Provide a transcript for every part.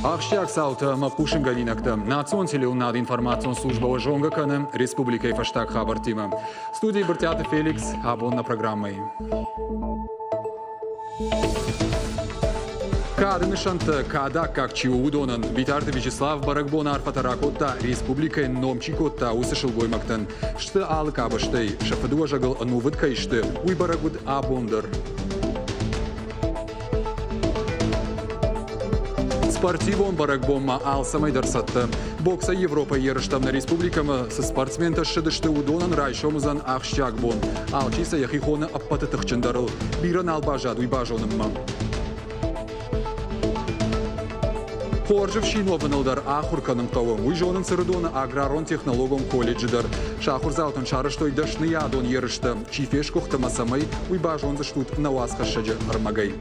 Ахштяк саута мапушин галинакта. Национ телеунад информацион служба жонга кана Республика и фаштаг хабартима. Студии Бартята Феликс, абон на программой. Кадынышанты када как чиудонан Витарты Вячеслав Барагбон арфатаракотта Республика номчикотта усышылгоймактан. Шты алы кабыштай, шафадуа жагыл нувыдка ишты, уй барагуд абондыр. Спортивон барагбомма алсамай дарсатты. Бокса Европа ерыштамна республикама со спортсмента шыдышты удонан райшомызан ахщак бон. Алчиса яхихоны аппаты тыхчындарыл. Биран албажад уйбажонымма. Хоржев шинованылдар ахурканың тауым. Уйжонын сырыдоны аграрон технологом колледжидар. Шахурзаутын шарыштой дашны ядон ерышты. Чифеш кохтамасамай уйбажон заштут наваска шаджа армагай.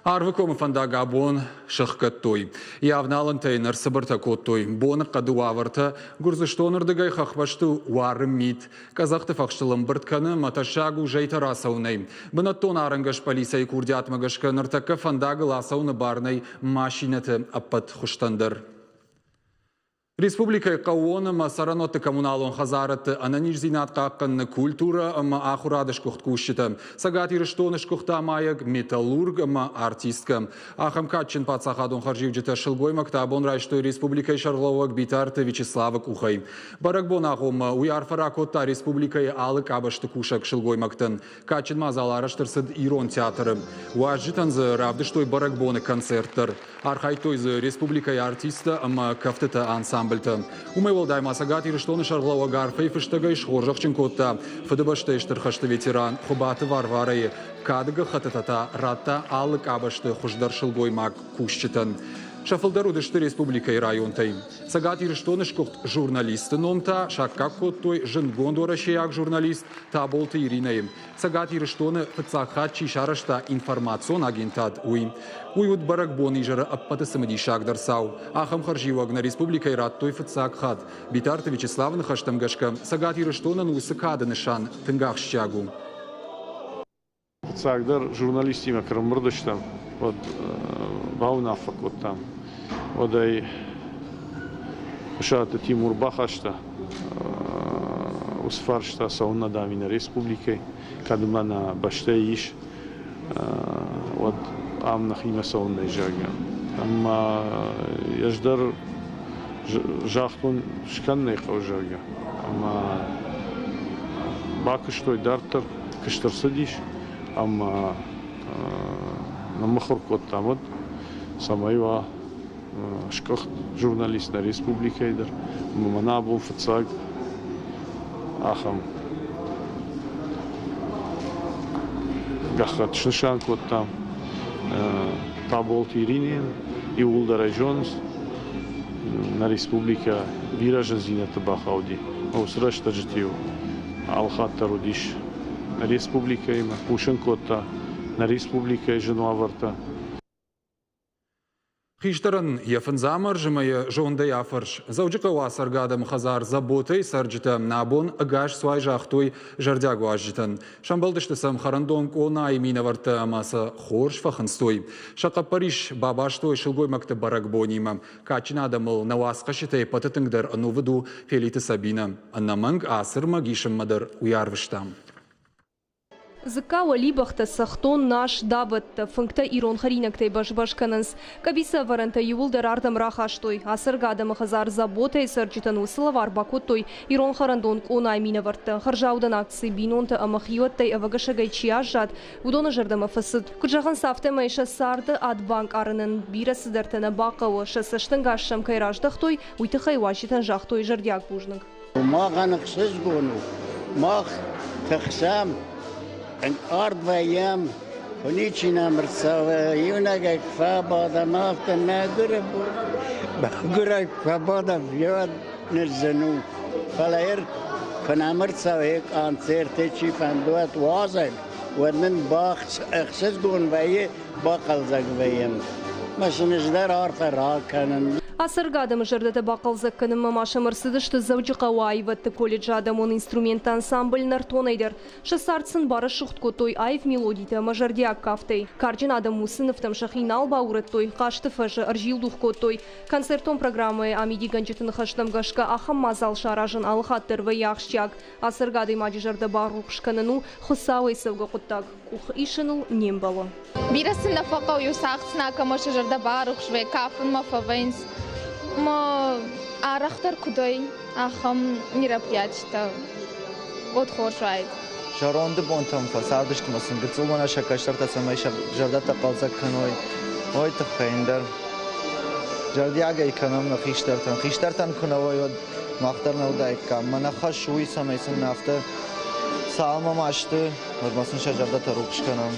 Арвыком фандага бон шахкаттой. Явналан тейнер сабартакоттой. Бон кадуаварта гурзыштонырдыгай хахвашты уарым мит. Казахты фахштылым быртканы маташагу жайтарасаунай. Бынаттон арынгаш полисай курдиатмагашка ныртакка фандага ласауны барнай машинеты аппат хуштандыр. Республика Кауона сараноты коммуналон хазараты ананиш зинатқаққанны культура ахурадыш кухткушыты. Сагат ирыштоныш кухтамаяг металлург артистка. Ахам катчин пацахадон харживджита шылгоймакта абон райштой республикай шарловак битарты Вячеслава Кухай. Барагбон ахом уярфаракотта республикай алык абашты кушак шылгоймактан. Катчин мазалараштырсыд ирон театры. Уажжитанзы равдыштой барагбоны концерттар. Архайтойзы республикай артиста кафтыта ансамбль. Умевал дайма сагат ирыштоны шарлова гарфей фыштагай шхоржахчин котта. Фыдыбашты эштырхашты ветеран хубаты варварай. Кадыга хататата ратта алык абашты хуждар шылгоймак кушчытын. Шафылдарудышты республика и районтай. Сагат ирыштоныш кохт журналисты номта, шаккак коттой жынгондора шеяк журналист, та болты Иринайым. Сагат ирыштоны фыцахат чишарышта информацион агентат уй. Уйут барагбон ижара аппаты самади шагдарсау. Ахам харживаг на республика и раттой фыцахат. Битарты Вячеславны хаштамгашка. Сагат ирыштонын усыкады нышан тынгах щагу. Фыцахдар журналистима кырмырдыштам. Вот баунафак вот там. Одай шата Тимур Бахашта усфаршта сауна дамина республикой, когда на баштеиш вот амнах има сауна ижага. Amma яждар жахтун шканный хаужага. Amma бакыштой дартер кыштырсыдиш. Amma намахор кот там вот самайва шках журналист на республике идер манабу фацаг ахам гахат шншан кот там табол Иринин и улдара Джонс на республика виражен зината бахауди усрашта житив алхата родиш на республика има пушен кота на республика Женуаварта. Хиштаран яфын замар жымайы жоғындай афырш. Заужықы уасаргадым хазар заботай сарджыты набон агаш суай жақтуй жардягу ажжытын. Шамбалдыштысым харандон кона имина варты амасы хорш фахынстой. Шақа Париж бабаштой шылгоймакты барагбонима. Качин адамыл навасқа шытай патытыңдар анувыду Фелиты Сабина. Аннаманг асыр магишым мадар уярвыштам. Зыкава либахта сахтон наш даватта функта ирон харинактай башбашкананс. Кабиса варанта юлдар ардам рахаштой. Асыргадам хазар заботай сарджитан усылавар бакоттой ирон харандон кона имина варта. Харжаудан акции бинонта амахиоттай авагашагай чиажат. Удона жардама фасыд. Куджахан сафте майша сарды ад банк арынын бирасы дартана бақауы. Шасаштан гашшам кайраждахтой. Уйтыхай важитан жахтой жардяк бужныг. Мағанықсыз гону. Мақ тақсам. En aardbeien, van iets in Amsterdam, Junag, Fabada, Maafte, Nagure, Bagure, Fabada, Jod, Nerzenu, Valaer, van Amsterdam, concert, van Doet Wazen, ونن باخ اخسس قون ويه باقل زق ويم ماشنش در عارفه را کنن Асыргадым жырдаты бақылзы кінімі машымырсыдышты зәуджі қауайватты колледж адамын инструмент ансамбльнар тонайдыр. Шысарцын бары шуқтко той айв мелодиты мажардиак кафтай. Карджин адам усыныфтым шахинал баурыт той, қашты фажы аржилдухко той. Концертон программы амиди ганчытын хаштам гашка ахам мазал шаражын алхаттыр вы яхшчак. Асыргады маджи жырды баруқ шканыну хысауай сывға құттак. Ух ишыныл нем балы. Бирасın nafaka uyusaqsına kamışı jırda barıq şvey kafın mafavayns. Ма арахтар кудай ахам мероприятия вот хорошает. Жаронды бонтам фасадышты масын гыцылмана шакаштарта самайша жардата қалзак каной. Ой тахайндар. Жардиага экономна хиштартан кунавой вот мақтарна удайка. Манаха шуй самайсын нафта салма машты. Вот масын жардата рукшканам.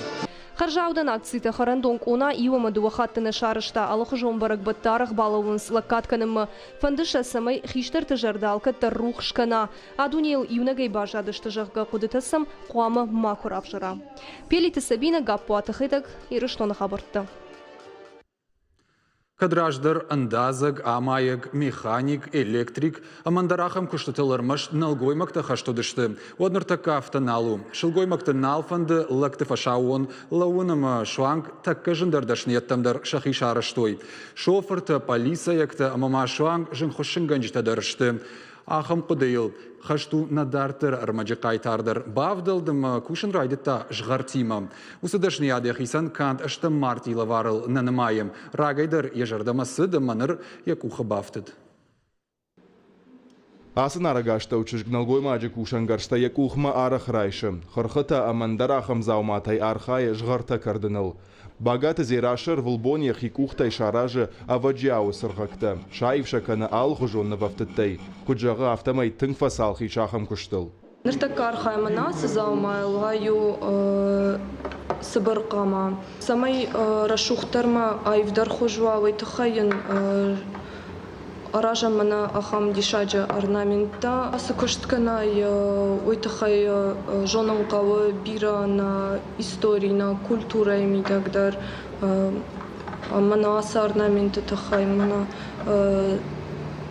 Харжаудан акцияты харандонг она иуама дуахаттыны шарышта алығы жомбарық бұттарық балауынс лаккатканымы фандыша самай хиштар тыжардалка таррух шкана. Адунел иунагай бажадышты жағға құдытасым қуамы мақыр апжыра. Пелиті Сабина гаппу атықыдық ирыштоны қабыртты. Кадраждар, андазаг, амаяг, механик, электрик, амандарахам куштатылырмаш налгоймакта хаштодышты. Одныртака автоналу. Шылгоймакта налфанды лакты фашауон, лауынама шуанг такка жындардашнеттамдар шахи шарыштой. Шофырта полисаякта амама шуанг жынхошынганжитадарышты. Ахам қудайыл, хашту надартыр армаджи қайтардыр. Бавдылдым кушын райдытта жғартима. Усыдашны адяхисан кант ашты мартила варыл нанымайым. Рагайдар ежардамасы дыманыр якуха бафтыд. Асын арагашта учышгналгой маджи кушангаршта якухма арах райшы. Хырхыта амандарахам зауматай архай жғарта кардыныл. Багаты зерашыр вылбония хикухтай шаражы аваджиау сырғакты. Шайыфша каны алхужонны вафтыттай. Куджаға автомай тыңфа салхи шахам күштыл. Ныртакар хаймана сызаумайл гаю сыбырқама. Самай рашухтарма айвдар хужуа вайтыхайын аража мана ахам дишаджа орнамента. Асыкыштканай уйтыхай жонын қавы бира на истории, на культура емидагдар. Мана аса орнаменты тыхай, мана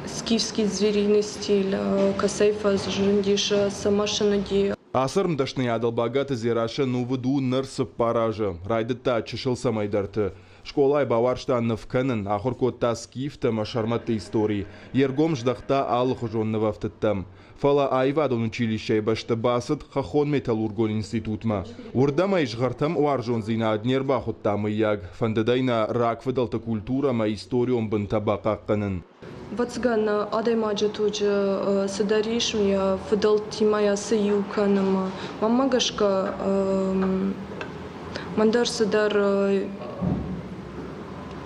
скифский звериный стиль, касайфа жындиша самашанади. Асырм дашны адалбагаты зерашы нувыду нырсып паражы. Райдытта чышыл самайдарты. Школай баварштан навканын, ахуркотта скифта машарматты истории. Ергом ждахта алых жонны вафтыттам. Фала айвадон училищай башты басыд хахон металлургон институтма. Урдама ишгартам уаржон зина аднерба хуттамы яг. Фандадайна раквадалта культура ма историон бынтаба қаққанын. Вацган адаймаджа туджа садаришм я фадал тимая саюканама. Мамагашка мандар садар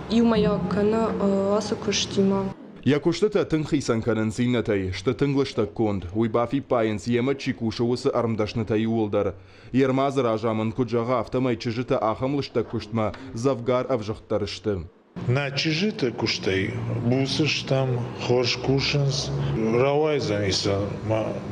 юмаякана асакуштима. Якуштата тыңхисан канын зиннатай, шта тыңлышта конд, уйбафи пайынс ема чикушауысы армдашнытай уылдар. Ермазыр ажамын куджаға автомай чыжыта ахамлышта куштма завгар авжықтарышты. На чижита куштай, бусыш там, хош кушанс, равай заниса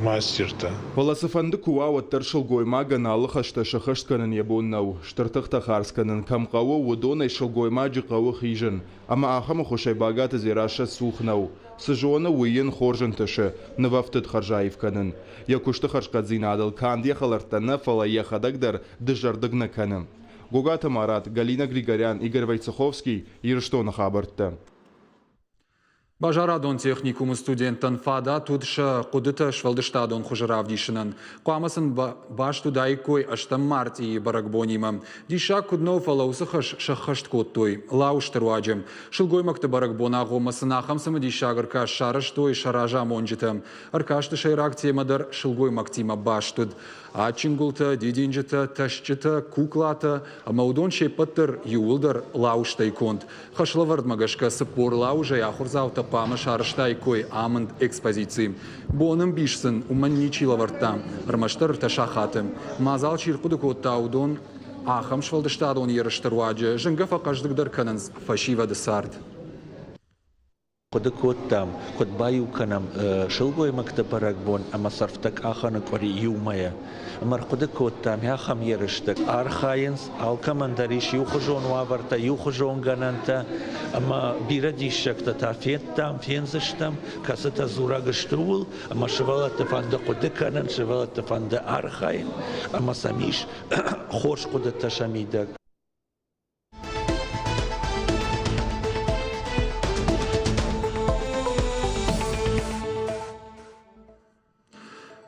мастерта. Волосыфанды куауа таршыл гойма ганалық ашта шахаштканын ебоннау, штыртықта харсканын камқауы удонай шылгойма жықауы хижын, ама ахамы хошай багаты зираша сухнау. Сыжуаны уйын хоржын тышы, нывафтыд харжаевканын. Якушты харшқадзин адыл канди халартаны фала яхадагдар дыжардыгна канын. Гугата Марат, Галина Григорян, Игорь Войцеховский, Ирштона Хабарта. Бажарадон техникум студентан фада тудша кудыта швалдыштадон хужаравдишинан. Куамасын баш тудайкой аштам марти баракбонимам. Диша кудно фалаусахаш шахашт коттой, лауштырваджем. Шылгоймакты баракбона гомасын ахамсамы дишагырка шарыштой шаража монжитам. Аркашты шайрак темадар шылгоймактима баштуд. Ачингулта, дидинжита, ташчита, куклата, амаудон шепаттыр юылдар лауштай конт. Хашлавард магашка сыпор лаужа яхурзаута пама шарыштай кой амынд экспозиции. Боным бишсын уманничи лавартам, армаштыр ташахатым. Мазал чиркуды коттаудон, ахам швалдыштадон ерыштырваджа, жынгафа каждыгдар канынз фашива десард. خود کوتام خود بایو کنم شلگوی مکتب رگبون اما صرفتک آخان کاری یومه امر خود کوتام یا خمیرشتک آرخاینس آلکمندریش یو خجون وابرتا یو خجون گننتا اما بیردیش شکتا تا فیتام فینزشتم کاستا زورا گشتول اما شوالت فند خود کنن شوالت فند آرخاین اما سمیش خوش خود تشمیدک.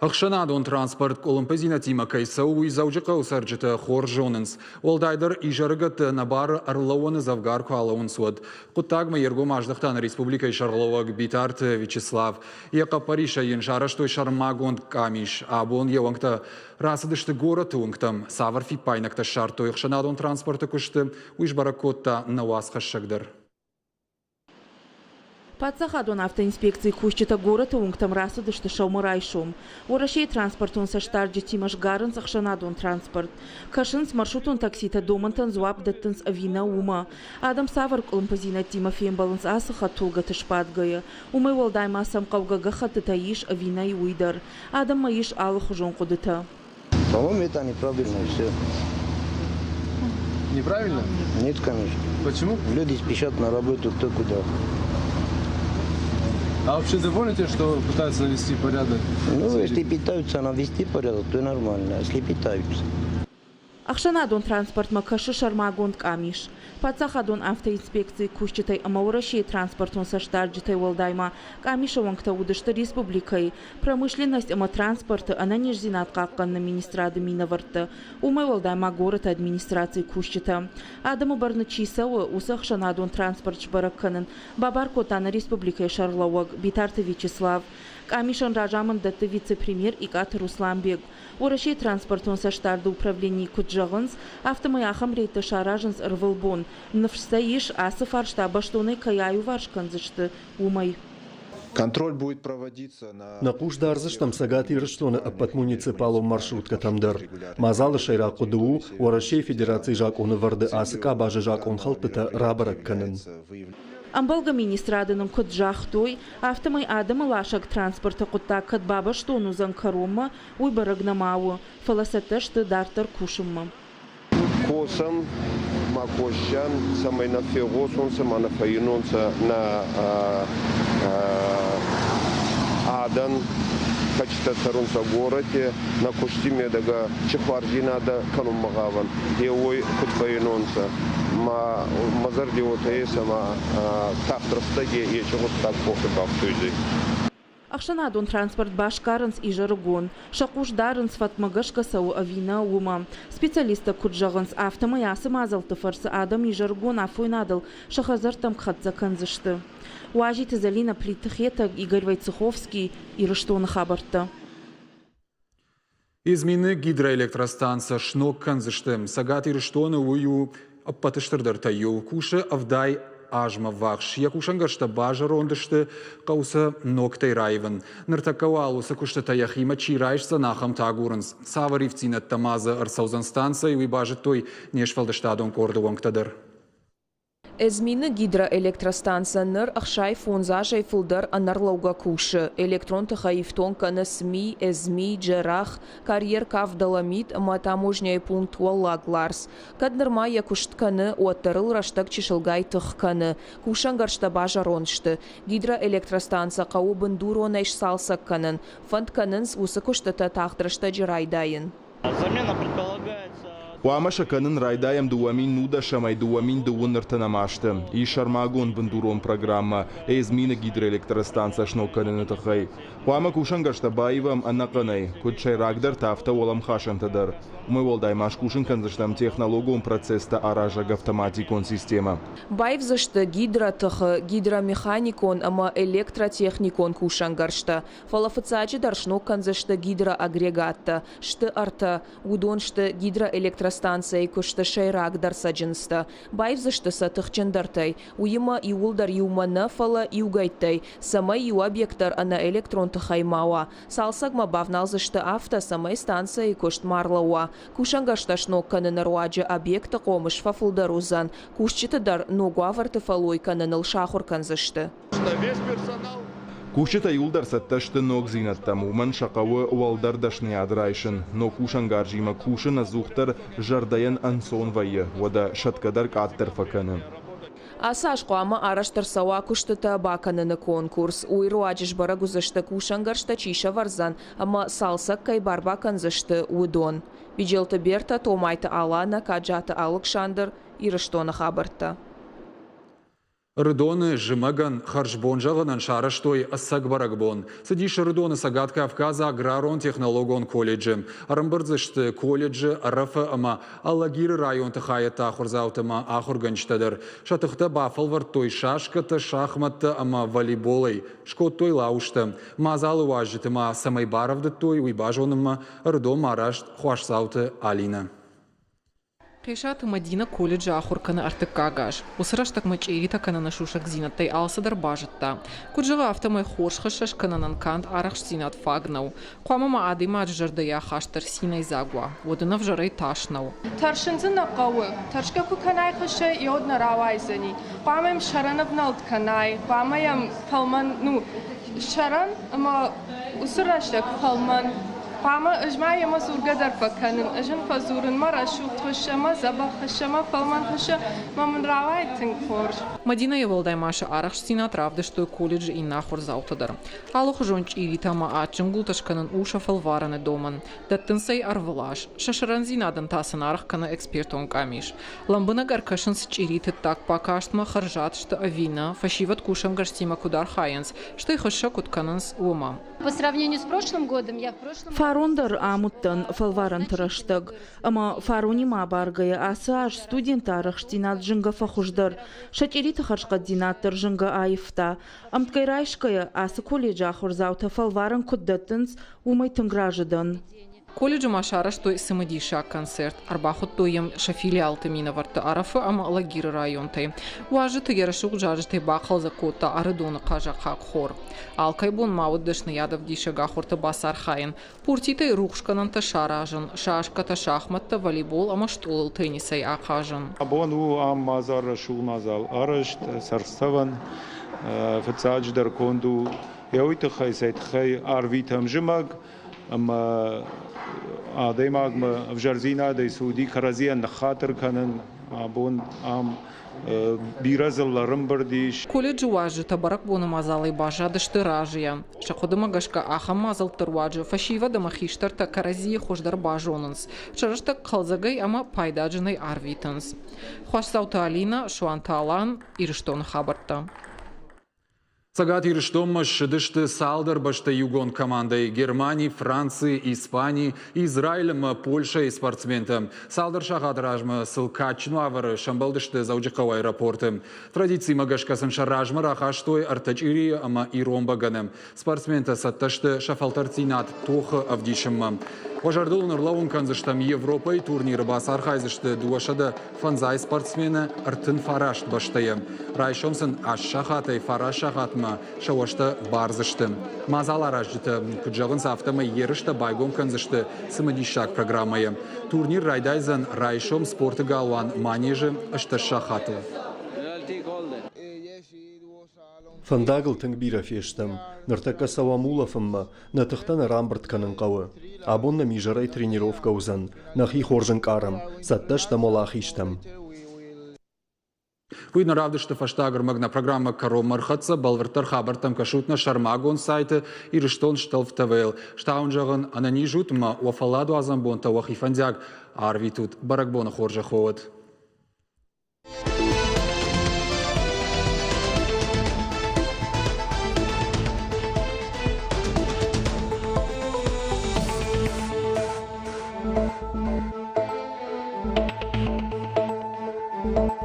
Ахшанадон транспорт колумпазина тима кайсауи заужыка усарджыта хор жонынс. Олдайдыр ижарыгат набары арлауаны завгар куалауын суд. Куттагма ергом аждахтан республика Шарловак Битарт Вячеслав. Яка Париша яншараштой шармагон камиш. Абон евангта расадышты город унгтам. Савар фипайнакта шартой ахшанадон транспорта кушты. Уишбаракотта навас хашшагдыр. Пацахадон автоинспекции кущита город унгтам расадышты шаумырайшум. Орашей транспортун саштарджи тимаш гарынс ахшанадон транспорт. Кашынс маршрутун таксита домантан зуап даттынс авина ума. Адам савар колумпазина тима фембалынс асыха тулга тышпадгая. Умай волдайма сам кавгага хатытаиш авина и уйдар. Адам маиш алых жон кудыта. По-моему, это неправильно все. Неправильно? Нет, конечно. Почему? Люди спешат на работу кто куда. А вообще довольны тем, что пытаются навести порядок? Ну, если пытаются навести порядок, то нормально, если пытаются. Ахшанадон транспорт макаши шармагон камиш. Пацахадон автоинспекции кущитай амаурашей транспортун саштарджитай волдайма камиша вангта удышты республикой. Промышленность ама транспорта она нежзинат каккан на министрады миноварта. Умай волдайма город администрации кущита. Адаму барначисауа уса Ахшанадон транспорт шбаракканын. Бабар котана республикой Шарловак Битарта Вячеслав. Камишан ражаман датты вице-премьер Икат Русланбек. Орашей транспортун саштарды управлений куджагынс автомаяхам рейта шаражынс рвылбон. Навшсаиш асы фарштаба штоны каяю варшканзышты умай. Контроль будет проводиться на кушдарзыштам сагати рыштоны аппат муниципалу маршрутка тамдар. Мазалы шайра кудуу Орашей федерации жаконы варды асыка бажы жакон халтыта рабаракканын. Амбалга министрадының куджахтой автомай адамы лашак транспорта кутта кадбаба штону занкарома уйбарагнамау фаласатышты дартар кушымма. Косам макощан самай на фегосон сама на фаинонца на адан качта тарунса городе на куштиме дага чехвардинада канун магаван еой кутфаинонца ма мазарди отае сама тахтрастаге ечегот так похтак түйзи. Ахшанадон транспорт башкарынс и жаргон. Шакуш дарынс фатмагашка сау авина ума. Специалиста куджагынс автомаясы мазалты фарсы адам и жаргон афуйнадал шахазартам кхатзаканзышты. Уажи Тазалина Плитхета Игорь Войцеховский и Рыштона Хабарта. Измины гидроэлектростанция Шнок-Канзыштым. Сагати Рыштона ую аппатыштырдар таю. Куша авдай ажма вахш. Якушангаршта бажа рондышты кауса ноктай райван. Ныртакауалуса кушта таяхима чирайшса нахам тагурынс. Саваривцинат тамаза арсаузан станция и бажа той нешфалдаштадон кордуангтадар. Эзмины гидроэлектростанция ныр ахшай фонзажай фулдар анарлауга куши. Электрон тахаифтон кана СМИ, эзми, джерах, карьер кавдаламид, матамужняй пункт уаллагларс. Каднырма якуштканы уаттарыл раштак чишылгай тахканы. Кушангаршта бажа роншты. Гидроэлектростанция кау бандуронайш салсакканын. Фандканынс усакуштата тахтрашта джирайдайын. Замена предполагается... Уамаша канын райдаем дуамин нуда шамай дуамин дуунныртана машты. И шармагон бандурон программа. Эзмина гидроэлектростанция шнокканын тахай. Уама кушангаршта баивам анаканай. Кудшай рагдар тафта олам хашантадар. Мы волдаймаш кушан канзыштам технологион процесста аражаг автоматикон система. Байвзышты гидротахы, гидромеханикон, ама электротехникон кушангаршта. Фалафыцачы даршнок канзышты гидроагрегатта. Шты арта, удоншты гидроэлектростанция электростанция кушты шайрак дарсаджинста. Байвзышты сатыхчындартай. Уйма иулдар юмана фала иугайттай. Самай ю объекттар ана электрон тахаймауа. Салсагма бавналзышты авто самай станция кушт марлауа. Кушангашташно кананаруаджа объекта комыш фафулдарузан. Кушчитадар ногуаварты фалой кананыл шахурканзышты. Кушчита юлдар сатташты ног зинаттам уман шақауы уалдар дашны адрайшын, но кушангаржима кушын азухтар жардаян ансон вайы, вада шаткадар каттар факаны. Асаш қуама араштар сауа куштыта баканыны конкурс. Уйру аджиш барагузышты кушангаршта чиша варзан, ама салсак кай барбаканзышты удон. Виджелты берта томайты алана каджаты Александр ирыштоны хабарта. Рыдоны жымаган харжбон жағынан шарыштой ассак барагбон. Садиші рыдоны Сагат Кавказа аграрон технологон колледжі. Арымбырзышты колледжі аррафы ама Аллагиры район тахайыта ахурзаутыма ахурганчтадыр. Шатыхта бафалвар той шашкаты, шахматты ама волейболай. Шкот той лаушты. Мазалы важжытыма самайбаровды той уйбажоныма рыдом арашт хуашсауты Алина. Қешат Мадина колледжі ахурканы артық кагаш. Усыраштак мачерита канана шушак зинаттай алсадар бажытта. Куджыға автомай хоршхышаш кананан кант арахш зинат фагнау. Қуамама адыма аджардая хаштар синай загуа. Водынав жарай ташнау. Таршынзына қауы. Таршка ку канай қышы йодна равайзани. Қуамаем шаранып налт канай. Қуамаем қалман, шаран, ама усыраштак қалман. Пама اجماعی ما زورگه در فکنن اجن فزورن ما رشوق خشما زبا خشما فلمان خش ما من روایتن خورج. Мадина еволдай маша арахш синат равды что колледж и нахур заутадар. Алох жонч иритама ачым гулташканын уша фалвараны доман. Даттынсай арвылаш. Шашаран зинадан тасын арах кана экспертон камиш. Ламбына гаркашын счириты так покаштма харжат что авина фашиват кушам гарстима кудар хайенс что и хаша куткананс ума. По сравнению с прошлым годом, я в прошлом... Фарондар амуттан фалваран траштаг, ама фарони ма баргая асаш студентарах штинат жинга фахуждар, шатирита харшкат динаттар жинга айфта, амткайрайшкая асы колледжа хурзаута фалваран куддаттынс умайтын граждан. Колледжі машара что самодиша концерт. Арбахут тоем шафилиал тымина варты арафы ама Аллагиры районтай. Уажыты ярашук жажытай бақал закотта арыдоны қажа қақ хор. Алкай бон мауд дышны ядов дишага хорты басар хайын. Пуртитай рухшканан та шаражын. Шашката шахматта волейбол ама штолыл теннисай ақажын. Бон у ам мазар шул мазал арышт сарставан фацадждар конду. Яуйты хай сайт хай арвитам жимаг. Ама Адаймагма в Жарзина да Сауди Каразиян нахатыр канын абон ам биразылларым бирдиш. Колледж уажы табарак боны мазалай бажады штыражия. Шаходыма гашка аха мазал тырваджы фашива да махиштарта Каразия хождар бажонынс. Шарышта қалзагай ама пайдаджынай арвитынс. Хуашсаута Алина, Шуанталан, Ирыштон хабарта. Сагат ирыштомма шыдышты салдар башта югон командой Германии, Франции, Испании, Израилем, Польша и спортсменты. Салдар шахадражма сылкачну авары шамбалдышты заужикау аэропорты. Традиции магашкасын шаражма рахаштой артачири ама иромбаганым. Спортсменты сатташты шафалтарцинат тоха авдишымма. Пожардыл нұрлауын канзыштам Европа и турниры басар хайзышты дуашада фанзай спортсмені артын фарашт баштайы. Райшомсын аш шахатай фараш шахатма шауашта барзышты. Мазал аражыты күджағын сафтамы ерішті байгон канзышты сымадишак программайы. Турнир райдайзан Райшом спорты галуан манежы ашты шахаты. Фандагл тыңбира фештам, ныртака савамулафымма, натыхтан рамбырт канын қауы. Абонна мижарай тренировка узан, нахи хоржын карам, сатташта молахиштам. Видно равдышты фаштагр магна программа Каро Мархатса, Балвартар Хабартам Кашутна Шармагон сайты и Риштон Шталф ТВЛ. Штаунжаган анани жутма уафаладу азамбонта уахифандяг, арвитут баракбона хоржа ховат.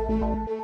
Thank you.